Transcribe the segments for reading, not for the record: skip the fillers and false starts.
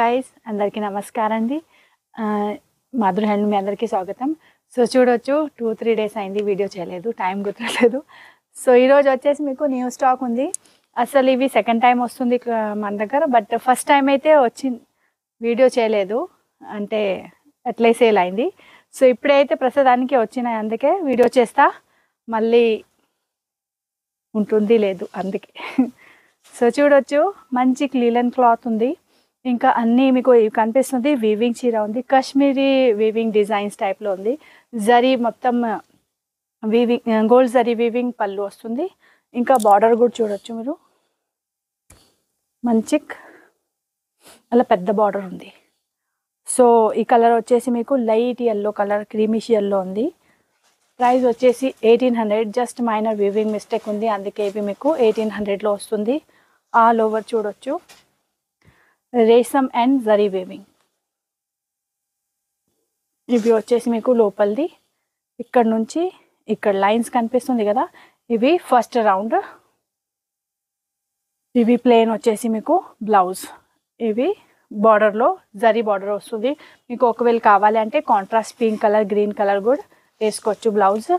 Guys, అందరికీ నమస్కారం అండి. మాధురి హ్యాండ్ మీ అందరికీ స్వాగతం. సో చూడొచ్చు 2-3 డేస్ అయింది వీడియో చేయలేదు, టైం కుదరలేదు. సో ఈరోజు వచ్చేసి మీకు న్యూ స్టాక్ ఉంది. అసలు ఇవి సెకండ్ టైం వస్తుంది మన దగ్గర, బట్ ఫస్ట్ టైం అయితే వీడియో చేయలేదు, అంటే అట్లే సేల్ అయింది. సో ఇప్పుడైతే ప్రస్తుతానికి వచ్చినాయి, అందుకే వీడియో చేస్తా, మళ్ళీ ఉంటుంది లేదు అందుకే. సో చూడొచ్చు మంచి లినెన్ క్లాత్ ఉంది, ఇంకా అన్నీ మీకు కనిపిస్తుంది. వీవింగ్ చీర ఉంది, కాశ్మీరీ వీవింగ్ డిజైన్స్ టైప్లో ఉంది. జరీ మొత్తం వీవింగ్, గోల్డ్ జరీ వీవింగ్ పళ్ళు వస్తుంది. ఇంకా బార్డర్ కూడా చూడొచ్చు మీరు, మంచి అలా పెద్ద బార్డర్ ఉంది. సో ఈ కలర్ వచ్చేసి మీకు light yellow colour, creamish yellow ఉంది. ప్రైస్ వచ్చేసి 1800, జస్ట్ మైనర్ వీవింగ్ మిస్టేక్ ఉంది, అందుకే ఇవి మీకు 1800లో వస్తుంది. ఆల్ ఓవర్ చూడొచ్చు రేసమ్ అండ్ జరీ వీవింగ్. ఇవి వచ్చేసి మీకు లోపలిది, ఇక్కడ నుంచి ఇక్కడ లైన్స్ కనిపిస్తుంది కదా, ఇవి ఫస్ట్ రౌండ్. ఇవి ప్లెయిన్ వచ్చేసి మీకు బ్లౌజ్, ఇవి బార్డర్లో జరీ బార్డర్ వస్తుంది. మీకు ఒకవేళ కావాలి అంటే contrast pink colour, green colour కూడా వేసుకోవచ్చు బ్లౌజ్.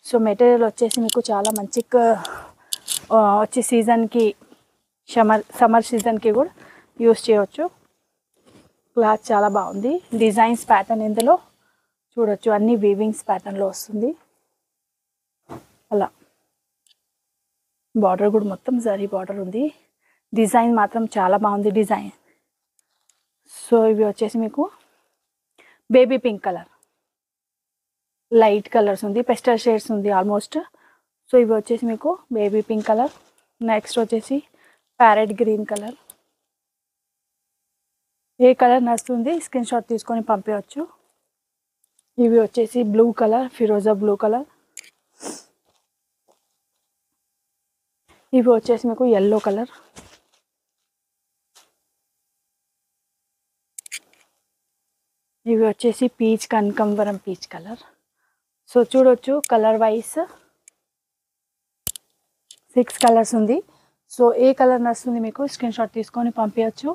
సో మెటీరియల్ వచ్చేసి మీకు చాలా మంచి వచ్చే సీజన్కి, సమ్మర్ సీజన్కి కూడా యూస్ చేయవచ్చు. క్లాత్ చాలా బాగుంది. డిజైన్స్ ప్యాటర్న్ ఇందులో చూడొచ్చు, అన్ని వీవింగ్స్ ప్యాటర్న్లో వస్తుంది. అలా బార్డర్ కూడా మొత్తం జరీ బార్డర్ ఉంది. డిజైన్ మాత్రం చాలా బాగుంది డిజైన్. సో ఇవి వచ్చేసి మీకు baby pink colour, light colours ఉంది, పెస్టల్ షేడ్స్ ఉంది ఆల్మోస్ట్. సో ఇవి వచ్చేసి మీకు బేబీ పింక్ కలర్. నెక్స్ట్ వచ్చేసి ప్యారెట్ గ్రీన్ కలర్. ఏ కలర్ నచ్చుతుంది స్క్రీన్ షాట్ తీసుకొని పంపించవచ్చు. ఇవి వచ్చేసి బ్లూ కలర్, ఫిరోజా బ్లూ కలర్. ఇవి వచ్చేసి మీకు ఎల్లో కలర్. ఇవి వచ్చేసి పీచ్, కనకంబరం పీచ్ కలర్. సో చూడొచ్చు కలర్ వైస్ 6 కలర్స్ ఉంది. సో ఏ కలర్ నచ్చుతుంది మీకు స్క్రీన్ షాట్ తీసుకొని పంపించవచ్చు.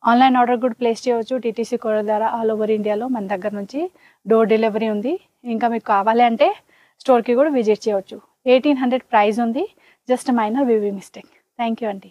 ఆన్లైన్ ఆర్డర్ కూడా ప్లేస్ చేయవచ్చు టీటీసీ కోడ్ ద్వారా. ఆల్ ఓవర్ ఇండియాలో మన దగ్గర నుంచి డోర్ డెలివరీ ఉంది. ఇంకా మీకు కావాలి అంటే స్టోర్కి కూడా విజిట్ చేయవచ్చు. 1800 ప్రైస్ ఉంది, just minor weaving mistake. Thank you అండి.